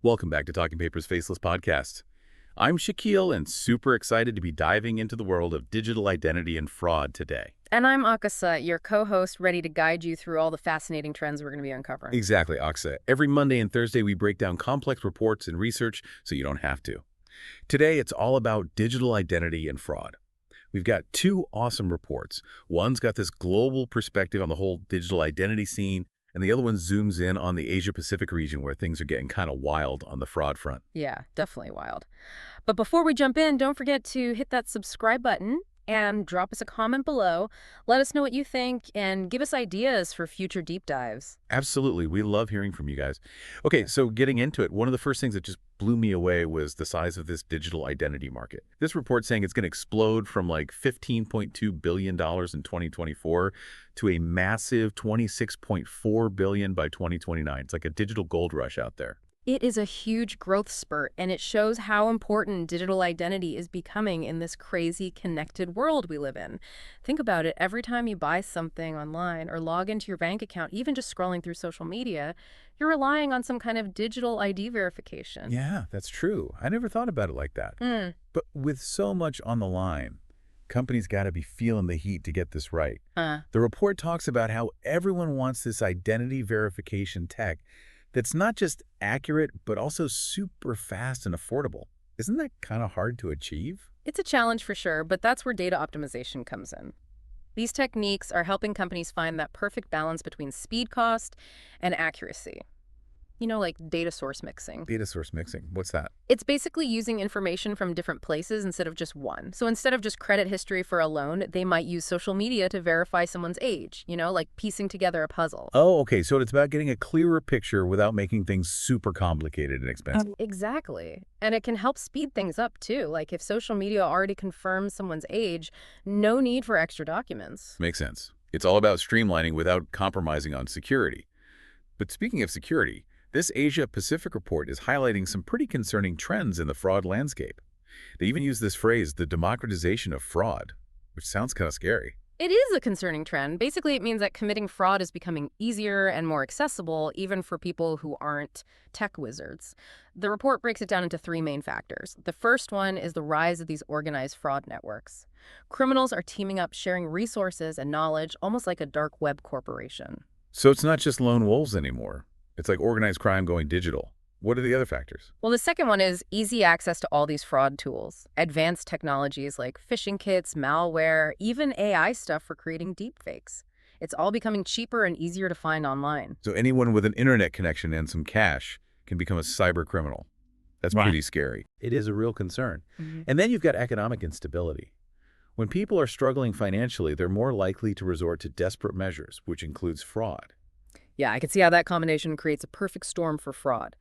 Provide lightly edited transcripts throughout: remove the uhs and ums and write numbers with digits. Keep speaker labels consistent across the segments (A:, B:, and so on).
A: Welcome back to Talking Papers Faceless Podcast. I'm Shaquille and super excited to be diving into the world of digital identity and fraud today.
B: And I'm Akasa, your co-host, ready to guide you through all the fascinating trends we're going to be uncovering.
A: Exactly, Aksa. Every Monday and Thursday, we break down complex reports and research so you don't have to. Today, it's all about digital identity and fraud. We've got two awesome reports. One's got this global perspective on the whole digital identity scene, and the other one zooms in on the Asia-Pacific region where things are getting kind of wild on the fraud front.
B: Yeah, definitely wild. But before we jump in, don't forget to hit that subscribe button and drop us a comment below. Let us know what you think and give us ideas for future deep dives.
A: Absolutely. We love hearing from you guys. Okay, so getting into it, one of the first things that just blew me away was the size of this digital identity market. This report saying it's going to explode from like $15.2 billion in 2024 to a massive $26.4 billion by 2029. It's like a digital gold rush out there.
B: It is a huge growth spurt, and it shows how important digital identity is becoming in this crazy connected world we live in. Think about it. Every time you buy something online or log into your bank account, even just scrolling through social media, you're relying on some kind of digital ID verification.
A: Yeah, that's true. I never thought about it like that. But with so much on the line, companies got to be feeling the heat to get this right. The report talks about how everyone wants this identity verification tech that's not just accurate, but also super fast and affordable. Isn't that kind of hard to achieve?
B: It's a challenge for sure, but that's where data optimization comes in. These techniques are helping companies find that perfect balance between speed, cost, and accuracy. You know, like data source mixing.
A: Data source mixing. What's that?
B: It's basically using information from different places instead of just one. So instead of just credit history for a loan, they might use social media to verify someone's age, like piecing together a puzzle.
A: Oh, okay. So it's about getting a clearer picture without making things super complicated and expensive.
B: Exactly. And it can help speed things up, too. Like if social media already confirms someone's age, no need for extra documents.
A: Makes sense. It's all about streamlining without compromising on security. But speaking of security, this Asia-Pacific report is highlighting some pretty concerning trends in the fraud landscape. They even use this phrase, the democratization of fraud, which sounds kind of scary.
B: It is a concerning trend. Basically, it means that committing fraud is becoming easier and more accessible, even for people who aren't tech wizards. The report breaks it down into three main factors. The first one is the rise of these organized fraud networks. Criminals are teaming up, sharing resources and knowledge, almost like a dark web corporation.
A: So it's not just lone wolves anymore. It's like organized crime going digital. What are the other factors?
B: Well, the second one is easy access to all these fraud tools. Advanced technologies like phishing kits, malware, even AI stuff for creating deepfakes. It's all becoming cheaper and easier to find online.
A: So anyone with an internet connection and some cash can become a cyber criminal. That's pretty scary. It is a real concern. And then you've got economic instability. When people are struggling financially, they're more likely to resort to desperate measures, which includes fraud.
B: Yeah, I can see how that combination creates a perfect storm for fraud.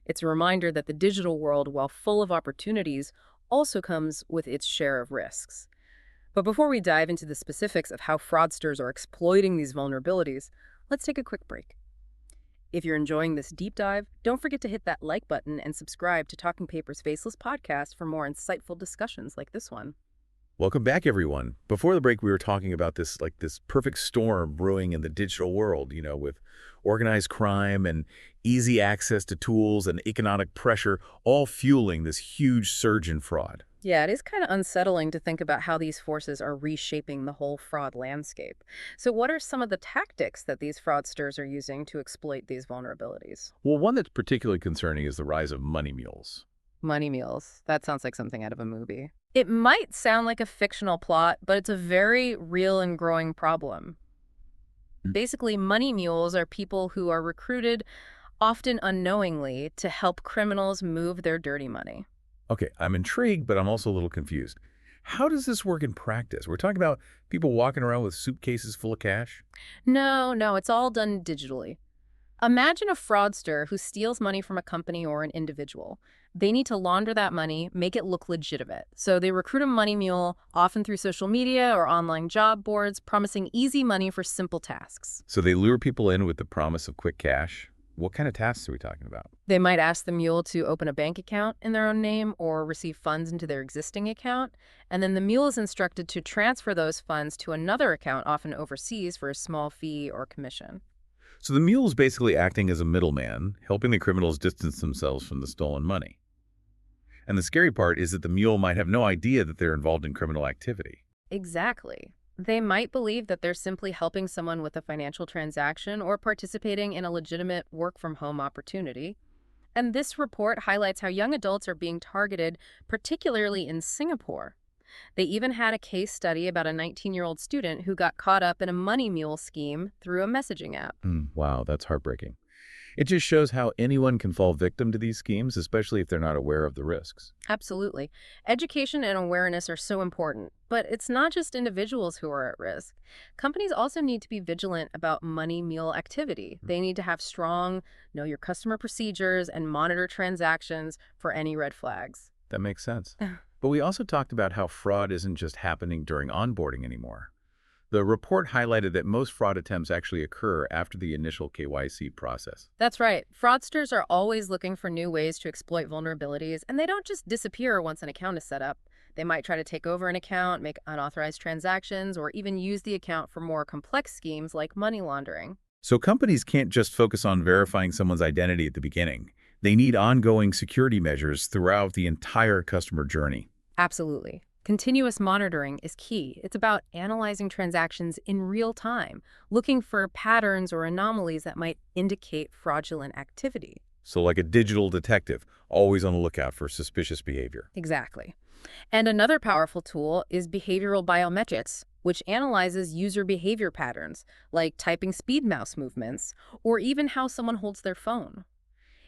B: It's a reminder that the digital world, while full of opportunities, also comes with its share of risks. But before we dive into the specifics of how fraudsters are exploiting these vulnerabilities, let's take a quick break. If you're enjoying this deep dive, don't forget to hit that like button and subscribe to Talking Papers Faceless podcast for more insightful discussions like this one.
A: Welcome back, everyone. Before the break, we were talking about this perfect storm brewing in the digital world, with organized crime and easy access to tools and economic pressure, all fueling this huge surge in fraud.
B: Yeah, it is kind of unsettling to think about how these forces are reshaping the whole fraud landscape. So what are some of the tactics that these fraudsters are using to exploit these vulnerabilities?
A: Well, one that's particularly concerning is the rise of money mules.
B: Money mules. That sounds like something out of a movie. It might sound like a fictional plot, but it's a very real and growing problem. Basically, money mules are people who are recruited, often unknowingly, to help criminals move their dirty money.
A: Okay, I'm intrigued, but I'm also a little confused. How does this work in practice? We're talking about people walking around with suitcases full of cash?
B: No, it's all done digitally. Imagine a fraudster who steals money from a company or an individual. They need to launder that money, make it look legitimate. So they recruit a money mule, often through social media or online job boards, promising easy money for simple tasks.
A: So they lure people in with the promise of quick cash. What kind of tasks are we talking about?
B: They might ask the mule to open a bank account in their own name or receive funds into their existing account. And then the mule is instructed to transfer those funds to another account, often overseas, for a small fee or commission.
A: So the mule is basically acting as a middleman, helping the criminals distance themselves from the stolen money. And the scary part is that the mule might have no idea that they're involved in criminal activity.
B: Exactly. They might believe that they're simply helping someone with a financial transaction or participating in a legitimate work-from-home opportunity. And this report highlights how young adults are being targeted, particularly in Singapore. They even had a case study about a 19-year-old student who got caught up in a money mule scheme through a messaging app.
A: Wow, that's heartbreaking. It just shows how anyone can fall victim to these schemes, especially if they're not aware of the risks.
B: Absolutely. Education and awareness are so important, but it's not just individuals who are at risk. Companies also need to be vigilant about money mule activity. They need to have strong, know your customer procedures and monitor transactions for any red flags.
A: That makes sense. But we also talked about how fraud isn't just happening during onboarding anymore. The report highlighted that most fraud attempts actually occur after the initial KYC process.
B: That's right. Fraudsters are always looking for new ways to exploit vulnerabilities, and they don't just disappear once an account is set up. They might try to take over an account, make unauthorized transactions, or even use the account for more complex schemes like money laundering.
A: So companies can't just focus on verifying someone's identity at the beginning. They need ongoing security measures throughout the entire customer journey.
B: Absolutely. Continuous monitoring is key. It's about analyzing transactions in real time, looking for patterns or anomalies that might indicate fraudulent activity.
A: So like a digital detective, always on the lookout for suspicious behavior.
B: Exactly. And another powerful tool is behavioral biometrics, which analyzes user behavior patterns, like typing speed mouse movements, or even how someone holds their phone.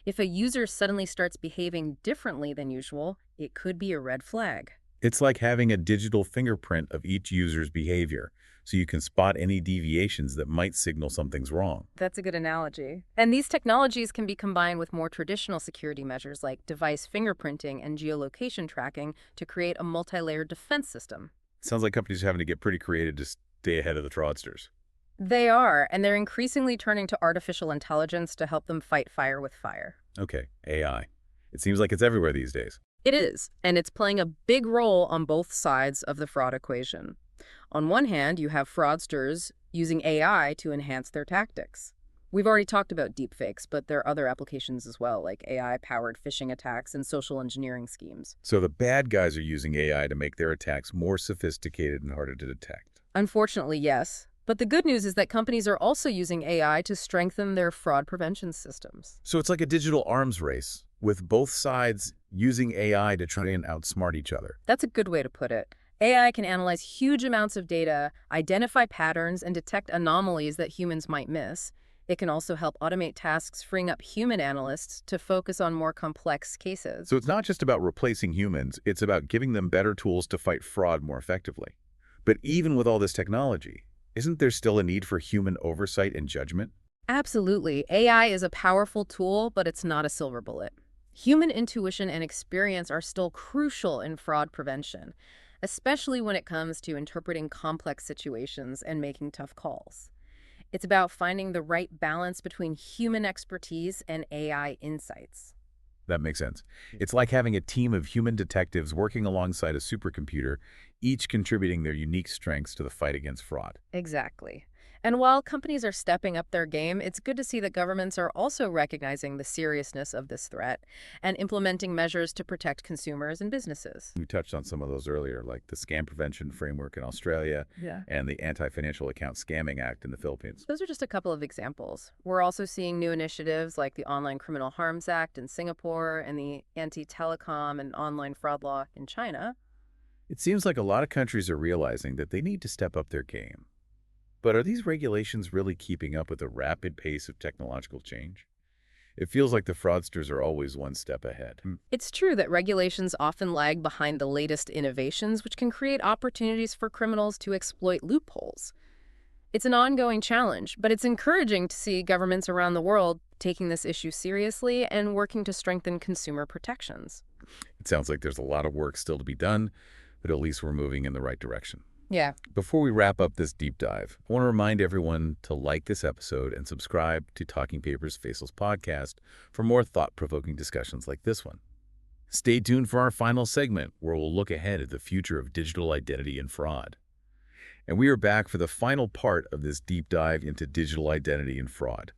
B: If a user suddenly starts behaving differently than usual, it could be a red flag.
A: It's like having a digital fingerprint of each user's behavior, so you can spot any deviations that might signal something's wrong.
B: That's a good analogy. And these technologies can be combined with more traditional security measures like device fingerprinting and geolocation tracking to create a multi-layered defense system.
A: Sounds like companies are having to get pretty creative to stay ahead of the fraudsters.
B: They are, and they're increasingly turning to artificial intelligence to help them fight fire with fire.
A: Okay, AI. It seems like it's everywhere these days.
B: It is, and it's playing a big role on both sides of the fraud equation. On one hand, you have fraudsters using AI to enhance their tactics. We've already talked about deepfakes, but there are other applications as well, like AI-powered phishing attacks and social engineering schemes.
A: So the bad guys are using AI to make their attacks more sophisticated and harder to detect.
B: Unfortunately, yes. But the good news is that companies are also using AI to strengthen their fraud prevention systems.
A: So it's like a digital arms race, with both sides using AI to try and outsmart each other.
B: That's a good way to put it. AI can analyze huge amounts of data, identify patterns, and detect anomalies that humans might miss. It can also help automate tasks, freeing up human analysts to focus on more complex cases.
A: So it's not just about replacing humans, it's about giving them better tools to fight fraud more effectively. But even with all this technology, isn't there still a need for human oversight and judgment?
B: Absolutely. AI is a powerful tool, but it's not a silver bullet. Human intuition and experience are still crucial in fraud prevention, especially when it comes to interpreting complex situations and making tough calls. It's about finding the right balance between human expertise and AI insights.
A: That makes sense. It's like having a team of human detectives working alongside a supercomputer, each contributing their unique strengths to the fight against fraud.
B: Exactly. And while companies are stepping up their game, it's good to see that governments are also recognizing the seriousness of this threat and implementing measures to protect consumers and businesses.
A: We touched on some of those earlier, like the Scam Prevention Framework in Australia
B: Yeah.
A: and the Anti-Financial Account Scamming Act in the Philippines.
B: Those are just a couple of examples. We're also seeing new initiatives like the Online Criminal Harms Act in Singapore and the Anti-Telecom and Online Fraud Law in China.
A: It seems like a lot of countries are realizing that they need to step up their game. But are these regulations really keeping up with the rapid pace of technological change? It feels like the fraudsters are always one step ahead.
B: It's true that regulations often lag behind the latest innovations, which can create opportunities for criminals to exploit loopholes. It's an ongoing challenge, but it's encouraging to see governments around the world taking this issue seriously and working to strengthen consumer protections.
A: It sounds like there's a lot of work still to be done, but at least we're moving in the right direction.
B: Yeah.
A: Before we wrap up this deep dive, I want to remind everyone to like this episode and subscribe to Talking Papers Faceless podcast for more thought-provoking discussions like this one. Stay tuned for our final segment, where we'll look ahead at the future of digital identity and fraud. And we are back for the final part of this deep dive into digital identity and fraud.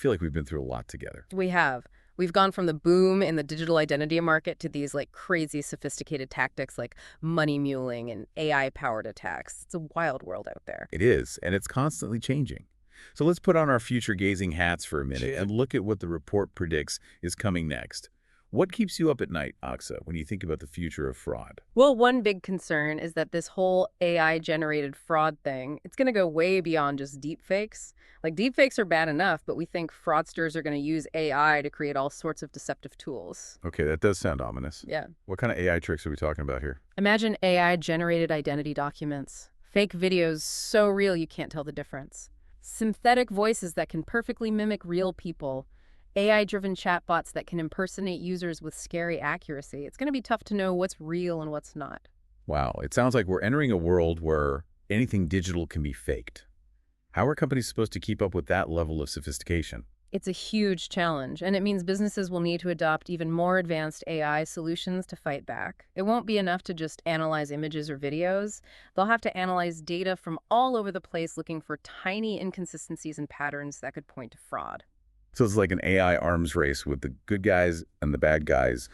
A: feel like we've been through a lot together.
B: We have. We've gone from the boom in the digital identity market to these like crazy sophisticated tactics like money muling and AI-powered attacks. It's a wild world out there.
A: It is, and it's constantly changing. So let's put on our future-gazing hats for a minute and look at what the report predicts is coming next. What keeps you up at night, Aksa, when you think about the future of fraud?
B: Well, one big concern is that this whole AI-generated fraud thing, it's going to go way beyond just deepfakes. Like deepfakes are bad enough, but we think fraudsters are going to use AI to create all sorts of deceptive tools.
A: Okay, that does sound ominous.
B: Yeah.
A: What kind of AI tricks are we talking about here?
B: Imagine AI-generated identity documents. Fake videos so real you can't tell the difference. Synthetic voices that can perfectly mimic real people. AI-driven chatbots that can impersonate users with scary accuracy. It's going to be tough to know what's real and what's not.
A: Wow, it sounds like we're entering a world where anything digital can be faked. How are companies supposed to keep up with that level of sophistication?
B: It's a huge challenge, and it means businesses will need to adopt even more advanced AI solutions to fight back. It won't be enough to just analyze images or videos. They'll have to analyze data from all over the place looking for tiny inconsistencies and patterns that could point to fraud.
A: So it's like an AI arms race with the good guys and the bad guys,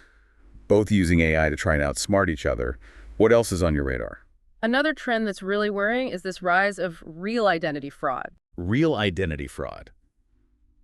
A: both using AI to try and outsmart each other. What else is on your radar?
B: Another trend that's really worrying is this rise of real identity fraud.
A: Real identity fraud.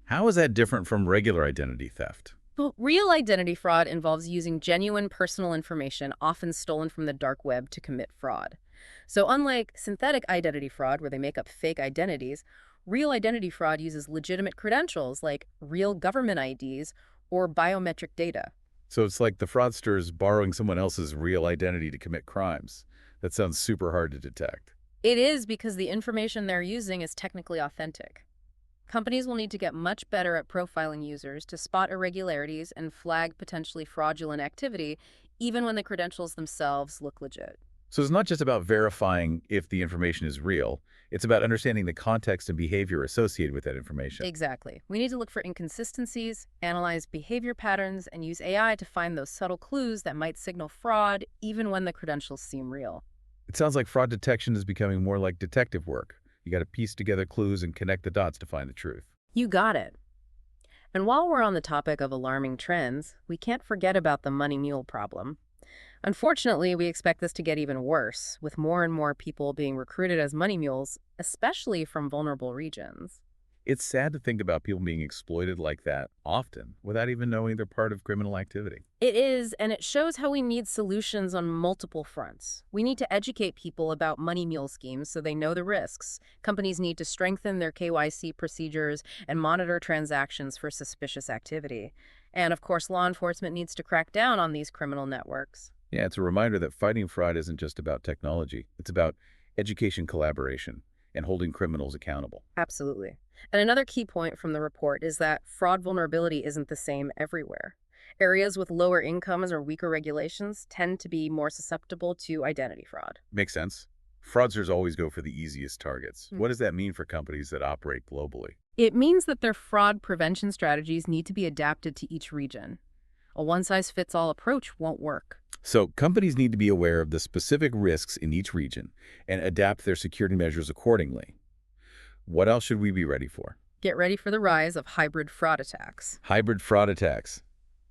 A: How is that different from regular identity theft?
B: Well, real identity fraud involves using genuine personal information, often stolen from the dark web, to commit fraud. So unlike synthetic identity fraud, where they make up fake identities, real identity fraud uses legitimate credentials like real government IDs or biometric data.
A: So it's like the fraudsters borrowing someone else's real identity to commit crimes. That sounds super hard to detect.
B: It is because the information they're using is technically authentic. Companies will need to get much better at profiling users to spot irregularities and flag potentially fraudulent activity, even when the credentials themselves look legit.
A: So it's not just about verifying if the information is real. It's about understanding the context and behavior associated with that information.
B: Exactly. We need to look for inconsistencies, analyze behavior patterns, and use AI to find those subtle clues that might signal fraud, even when the credentials seem real.
A: It sounds like fraud detection is becoming more like detective work. You got to piece together clues and connect the dots to find the truth.
B: You got it. And while we're on the topic of alarming trends, we can't forget about the money mule problem. Unfortunately, we expect this to get even worse, with more and more people being recruited as money mules, especially from vulnerable regions.
A: It's sad to think about people being exploited like that often without even knowing they're part of criminal activity.
B: It is, and it shows how we need solutions on multiple fronts. We need to educate people about money mule schemes so they know the risks. Companies need to strengthen their KYC procedures and monitor transactions for suspicious activity. And of course, law enforcement needs to crack down on these criminal networks.
A: Yeah, it's a reminder that fighting fraud isn't just about technology. It's about education collaboration and holding criminals accountable.
B: Absolutely. And another key point from the report is that fraud vulnerability isn't the same everywhere. Areas with lower incomes or weaker regulations tend to be more susceptible to identity fraud.
A: Makes sense. Fraudsters always go for the easiest targets. What does that mean for companies that operate globally?
B: It means that their fraud prevention strategies need to be adapted to each region. A one-size-fits-all approach won't work.
A: So companies need to be aware of the specific risks in each region and adapt their security measures accordingly. What else should we be ready for?
B: Get ready for the rise of hybrid fraud attacks.
A: Hybrid fraud attacks.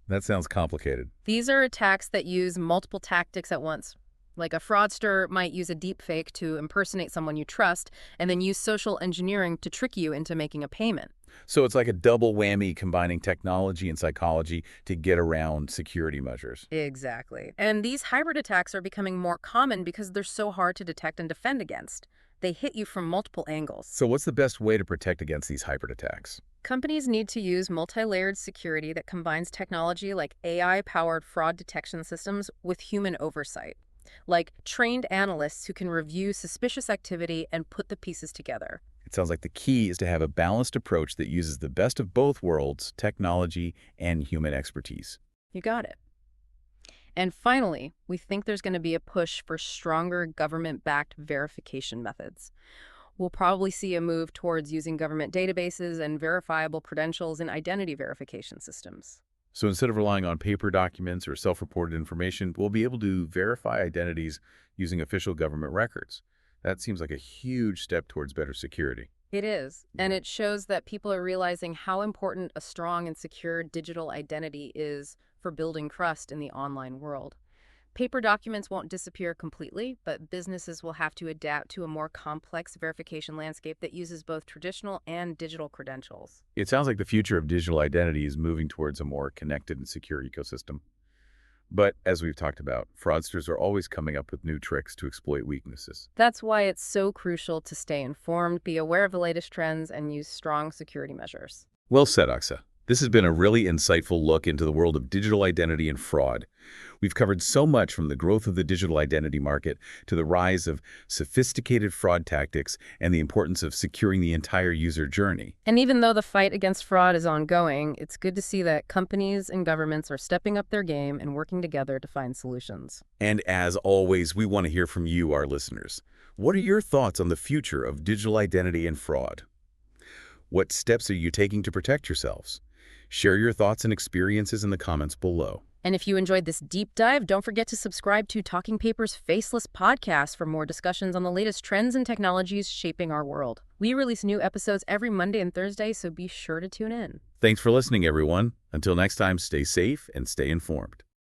A: That sounds complicated.
B: These are attacks that use multiple tactics at once. Like a fraudster might use a deepfake to impersonate someone you trust and then use social engineering to trick you into making a payment.
A: So it's like a double whammy combining technology and psychology to get around security measures.
B: Exactly. And these hybrid attacks are becoming more common because they're so hard to detect and defend against. They hit you from multiple angles.
A: So what's the best way to protect against these hybrid attacks?
B: Companies need to use multi-layered security that combines technology like AI-powered fraud detection systems with human oversight, like trained analysts who can review suspicious activity and put the pieces together.
A: It sounds like the key is to have a balanced approach that uses the best of both worlds, technology and human expertise.
B: You got it. And finally, we think there's going to be a push for stronger government-backed verification methods. We'll probably see a move towards using government databases and verifiable credentials in identity verification systems.
A: So instead of relying on paper documents or self-reported information, we'll be able to verify identities using official government records. That seems like a huge step towards better security.
B: It is, and it shows that people are realizing how important a strong and secure digital identity is for building trust in the online world. Paper documents won't disappear completely, but businesses will have to adapt to a more complex verification landscape that uses both traditional and digital credentials.
A: It sounds like the future of digital identity is moving towards a more connected and secure ecosystem. But as we've talked about, fraudsters are always coming up with new tricks to exploit weaknesses.
B: That's why it's so crucial to stay informed, be aware of the latest trends, and use strong security measures.
A: Well said, Aksa. This has been a really insightful look into the world of digital identity and fraud. We've covered so much from the growth of the digital identity market to the rise of sophisticated fraud tactics and the importance of securing the entire user journey.
B: And even though the fight against fraud is ongoing, it's good to see that companies and governments are stepping up their game and working together to find solutions.
A: And as always, we want to hear from you, our listeners. What are your thoughts on the future of digital identity and fraud? What steps are you taking to protect yourselves? Share your thoughts and experiences in the comments below.
B: And if you enjoyed this deep dive, don't forget to subscribe to Talking Paper's Faceless podcast for more discussions on the latest trends and technologies shaping our world. We release new episodes every Monday and Thursday, so be sure to tune in.
A: Thanks for listening, everyone. Until next time, stay safe and stay informed.